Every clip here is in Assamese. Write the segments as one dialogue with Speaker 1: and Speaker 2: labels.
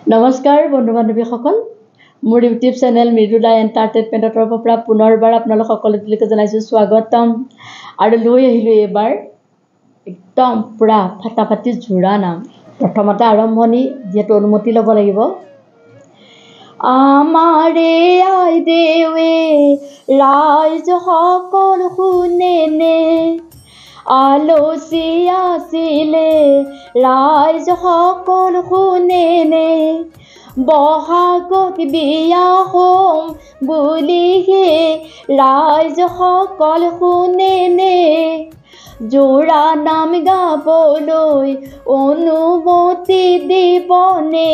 Speaker 1: নমস্কাৰ বন্ধু বান্ধৱীসকল মোৰ ইউটিউব চেনেল মৃদুলা এণ্টাৰটেইনমেণ্টৰ তৰফৰ পৰা পুনৰবাৰ আপোনালোক সকলোকে জনাইছোঁ স্বাগতম আৰু লৈ আহিলোঁ এইবাৰ একদম পুৰা ফাটাফাটি জোৰা নাম প্ৰথমতে আৰম্ভণি যেহেতু অনুমতি ল'ব লাগিব আমাৰে আই দেৱে ৰাইজ সকল শুনেনে আলচি আছিলে ৰাইজ সকল শুনেনে বহাগত বিয়া হোম বুলিহে ৰাইজ সকল শুনেনে জোৰা নাম গাবলৈ অনুমতি দিবনে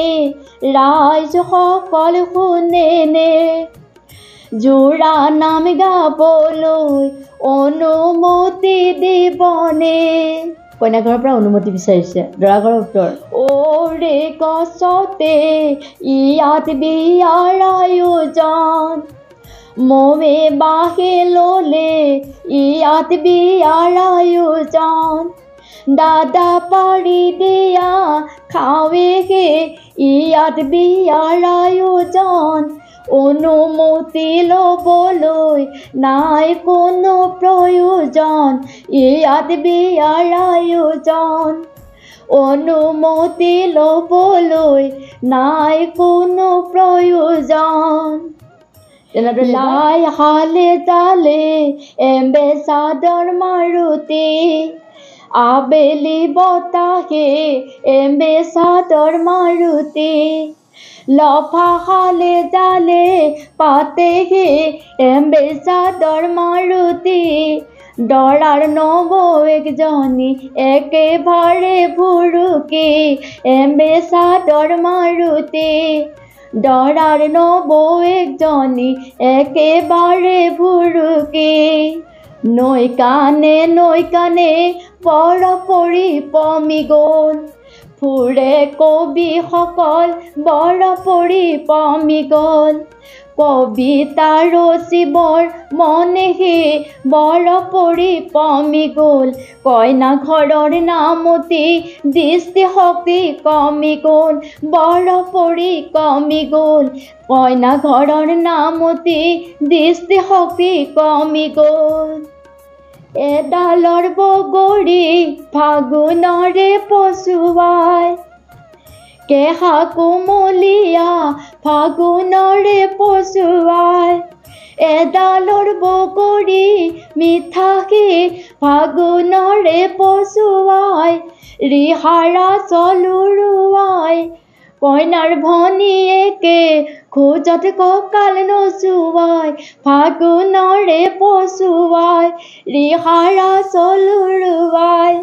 Speaker 1: ৰাইজ সকল শুনেনে জোৰা নাম গাবলৈ অনুমতি দিবনে কইনাঘৰৰ পৰা অনুমতি বিচাৰিছে দৰাঘৰৰ উত্তৰ ওৰে গছতে ইয়াত বিয়াৰ আয়োজন মমে বাহে ললে ইয়াত বিয়াৰ আয়োজন দাদা পাৰি দিয়া খাৱেগে ইয়াত বিয়াৰ আয়োজন অনুমতি ল'বলৈ নাই কোনো প্ৰয়োজন ইয়াত বিয়াৰ আয়োজন অনুমতি ল'বলৈ নাই কোনো প্ৰয়োজন লাই হালে জালে এম্বেচাদৰ মাৰুতি আবেলি বতাহে এম্বেচাদৰ মাৰুতি লফা হালে জালে পাতেহে এম্বেচাদৰ মাৰুতি দৰাৰ নবৌৱেকজনী একেবাৰে ভুৰুকি এম্বেচাদৰ মাৰুতি দৰাৰ নবৌৱেকজনী একেবাৰে ভুৰুকি নৈ কাণে পৰ পৰি পমি গ'ল ফুৰে কবিসকল বৰ পৰি পমি গ'ল কবিতা ৰচিবৰ মনেহে বৰ পৰি পমি গ'ল কইনা ঘৰৰ নামতি দৃষ্টিশক্তি কমি গ'ল বৰ পৰি কমি গ'ল কইনা ঘৰৰ নামতি দৃষ্টিশক্তি কমি গ'ল এডালৰ বগৰী ফাগুনৰে পচুৱাই কেহা কোমলীয়া ফাগুনৰে পচুৱাই এডালৰ বগৰী মিঠাকে ফাগুনৰে পচুৱাই ৰিহাৰা চলুৰুৱাই কইনাৰ ভনীয়েকে খোজত কঁকাল নচুৱাই ফাগুনৰে পচুৱাই ৰিহাৰা চলুৰুৱাই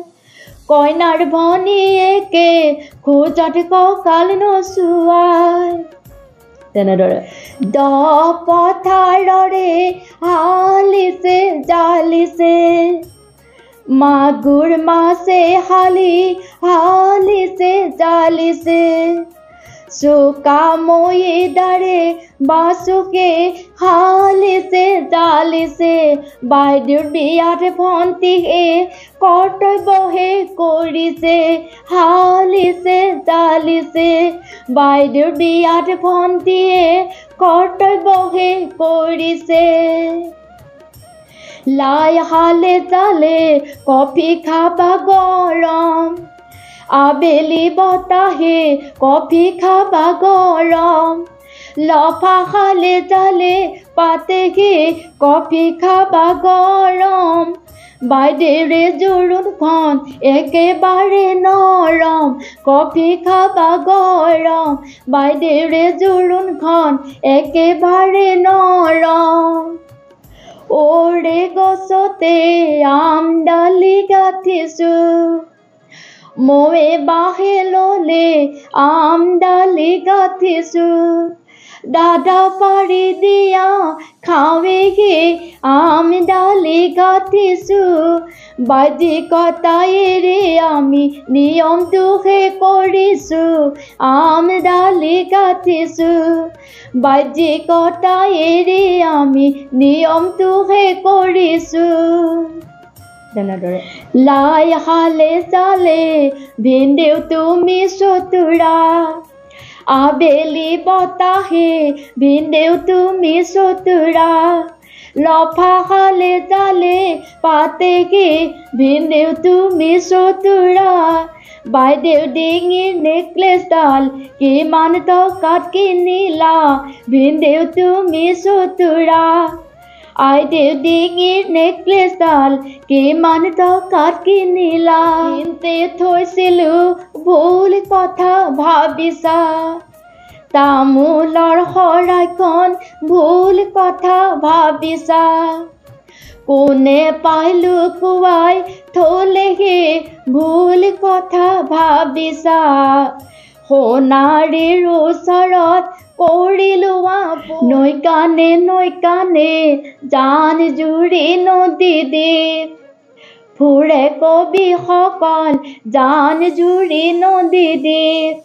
Speaker 1: কইনাৰ ভনীয়েকে খোজত কঁকাল নচুৱাই তেনেদৰে দ পথাৰৰে হালিছে জালিছে মাগুৰ মাছে হালিছে জালিছে চোকা মৈদাৰে বাচুকে হালিছে জালিছে বাইদেউৰ বিয়াত ভণ্টিয়ে কৰ্তব্যহে কৰিছে হালিছে জালিছে বাইদেউৰ বিয়াত ভণ্টিয়ে কৰ্তব্যহে কৰিছে লাই হালে জালে কফি খাবা গৰম আবেলি বতাহে কফি খাবা গৰম লফা হালে জালে পাতেগে কফি খাবা গৰম বাইদেউৰে জোৰোণখন একেবাৰে নৰম কফি খাবা গৰম বাইদেউৰে জোৰোণখন একেবাৰে নৰম ওৰে গছতে আমডালি গাঁঠিছো ময়ে বাহে ললে আমডালি গাঁঠিছো দাদা পাৰি দিয়া খাৱেগে আমডালি গাঁঠিছো বাজি কটায়েৰে আমি নিয়মটোহে কৰিছো আমডালি গাঁঠিছো বাজি কটায়েৰে আমি নিয়মটোহে কৰিছো তেনেদৰে লাই হালে চালে ভিন্দেও তুমি চতুৰা আবেলি বতাহে ভিন্দেও তুমি চতুৰা লফা খালে জালে পাতেগে ভিন্দেও তুমি চতুৰা বাইদেউ ডিঙিৰ নেকলেছডাল কিমান টকাত কিনিলা ভিন্দেও তুমি চতুৰা আইদেউ ডিঙিৰ নেকলেছডাল কিমান টকাত কিনিলা কিনতে থৈছিলো ভুল কথা ভাবিছা তামোলৰ শৰাইখন ভুল কথা ভাবিছা কোনে পাইলো কুৱাই থলেহে ভুল কথা ভাবিছা সোণাৰীৰ ওচৰত কৰিলো নৈ কাণে জান জুৰি নদী দ্বীপ ফুৰে কবিসকল জান জুৰি নদী দ্বীপ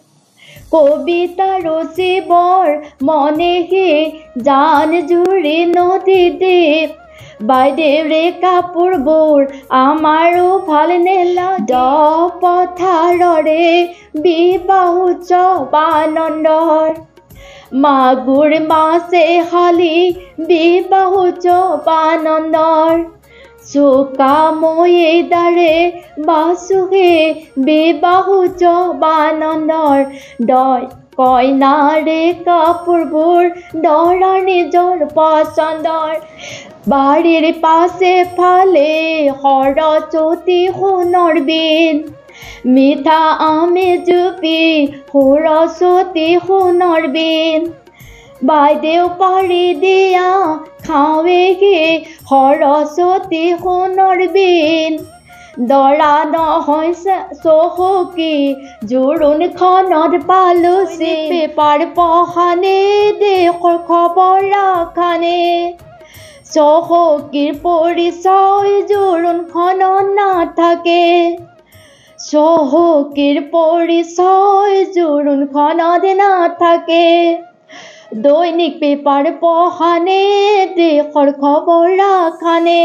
Speaker 1: কবিতা ৰচিবৰ মনেহে জান জুৰি নদী দ্বীপ বাইদেউৰে কাপোৰবোৰ আমাৰো ভাল নেলাগে পথাৰৰে বিবাহ উৎসৱ আনন্দৰ মাগুৰ মাছে শালি বিবাহ উৎসৱ আনন্দৰ চোকা মৈদাৰে বাচুহে বিবাহ উৎসৱ আনন্দৰ কইনাৰে কাপোৰবোৰ দৰাৰ নিজৰ পচন্দৰ বাড়িৰ পাছে ফালে সৰস্বতী সোণৰ বিল মিঠা আমে জুপি সৰস্বতী সোণৰ বিল বাইদেউ পাৰি দিয়া খাওঁৱেগে সৰস্বতী সোণৰ বিল দৰা নহয় চহকী জোৰোণখনত পালোচি পেপাৰ পঢ়ানে দেশৰ খবৰ ৰাখানে চহকীৰ পৰিচয় জোৰোণখনত নাথাকে চহকীৰ পৰিচয় জোৰোণখনত নাথাকে দৈনিক পেপাৰ পঢ়ানে দেশৰ খবৰ ৰাখানে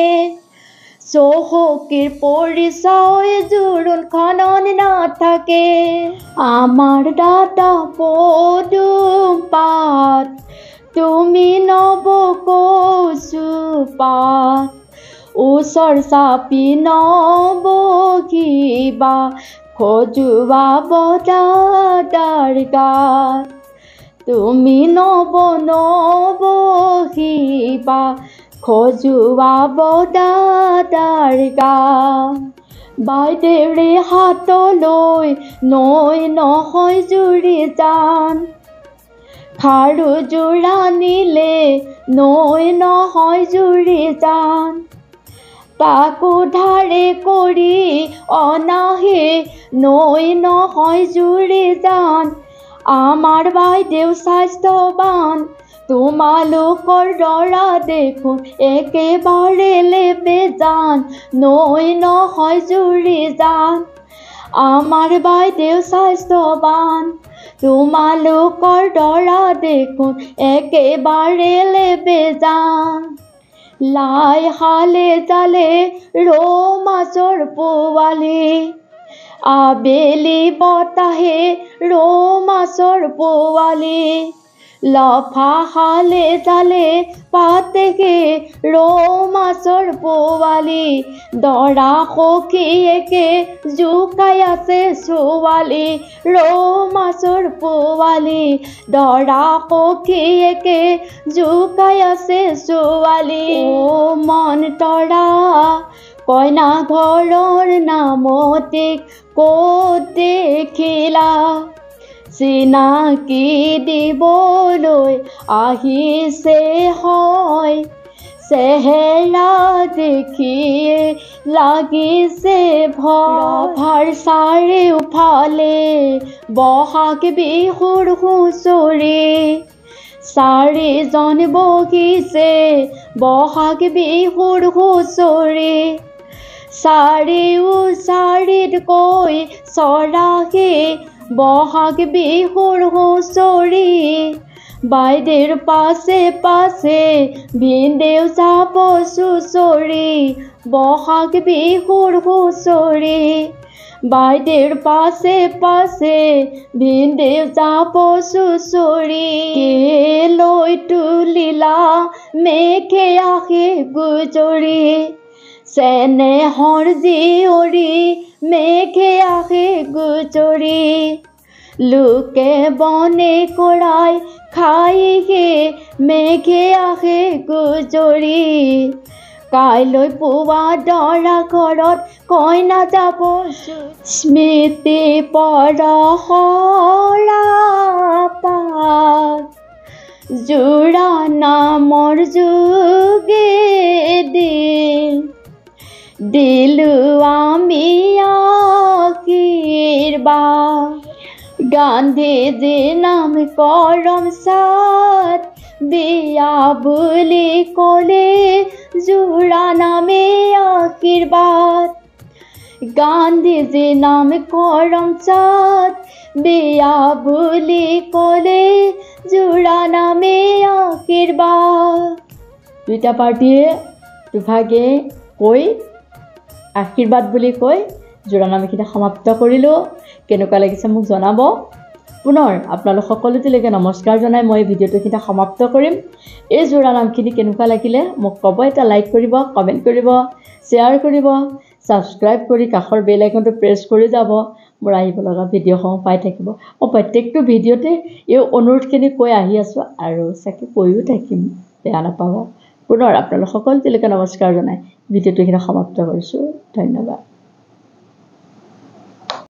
Speaker 1: চহকীৰ পৰিচয় জোৰোণখনত নাথাকে আমাৰ দাদা পদুম পাত তুমি নব কচু পাত ওচৰ চাপি নবহিবা খজুৱাব দাদাৰ গাত তুমি নবহিবা খজুৱাব দাদাৰ গাত বাইদেউৰে হাতলৈ নৈ নহয় জুৰি যান খাৰু যোৰা নিলে নৈ নহয় জুৰি যান তাকো ধাৰে কৰি অনাহে নৈ নহয় জুৰি যান আমাৰ বাইদেউ স্বাস্থ্যৱান তোমালোকৰ দৰা দেখোন একেবাৰে লেবে যান নৈ নহয় জুৰি যান আমাৰ বাইদেউ স্বাস্থ্যৱান তোমালোকৰ দৰা দেখোন একেবাৰে লেবে যান লাই হালে জালে ৰৌ মাছৰ পোৱালি আবেলি বতাহে ৰৌ মাছৰ পোৱালি লফা হালে জালে পাতেগে ৰৌ মাছৰ পোৱালি দৰা সখীয়েকে জোকাই আছে ছোৱালী ৰৌ মাছৰ পোৱালি দৰা সখীয়েকে জোকাই আছে ছোৱালী ও মন তৰা কইনা ঘৰৰ নামতিক ক'ত দেখিলা চিনাকি দিবলৈ আহিছে হয় চেহেৰা দেখিয়ে লাগিছে ভয় চাৰিওফালে বহাগ বিহুৰ হুঁচৰি চাৰিজন বহিছে বহাগ বিহুৰ হুঁচৰি চাৰিও চাৰিতকৈ চৰাহে বহাগ বিহুৰ হুঁচৰি বাইদেউৰ পাছে পাছে ভিনদেউ যাব চুচৰি বহাগ বিহুৰ হুঁচৰি বাইদেউৰ পাছে পাছে ভিনদেউ যাব চুচৰি লৈ তুলিলা মেঘে আহে গুজৰি চেনেহৰ জীয়ৰী মেঘে আহে গুজৰি লোকে বনে কৰাই খাইহে মেঘে আহে গুজৰি কাইলৈ পুৱা দৰা ঘৰত কইনা যাব স্মৃতি পৰশৰা পাত জোৰা নামৰ যোগেদি দিলো আমি আশীৰ্বাদ গান্ধীজী নাম কৰমচাত বিয়া বুলি ক'লে জোৰা নামে আশীৰ্বাদ গান্ধীজী নাম কৰমচাত বিয়া বুলি ক'লে জোৰা নামে আশীৰ্বাদ দুইটা পাৰ্টিয়ে দুভাগে কৈ আশীৰ্বাদ বুলি কৈ জোৰা নামখিনি সমাপ্ত কৰিলোঁ কেনেকুৱা লাগিছে মোক জনাব পুনৰ আপোনালোক সকলোলৈকে নমস্কাৰ জনাই মই ভিডিঅ'টো সমাপ্ত কৰিম এই জোৰা নামখিনি কেনেকুৱা লাগিলে মোক ক'ব এটা লাইক কৰিব কমেণ্ট কৰিব শ্বেয়াৰ কৰিব ছাবস্ক্ৰাইব কৰি কাষৰ বেল আইকনটো প্ৰেছ কৰি যাব মোৰ আহিব লগা ভিডিঅ'সমূহ পাই থাকিব মই প্ৰত্যেকটো ভিডিঅ'তে এই অনুৰোধখিনি কৈ আহি আছোঁ আৰু চাগে কৈও থাকিম বেয়া নাপাব পুনৰ আপোনালোক সকলোলৈকে নমস্কাৰ জনাই ভিডিঅ'টো সমাপ্ত কৰিছোঁ ধন্যবাদ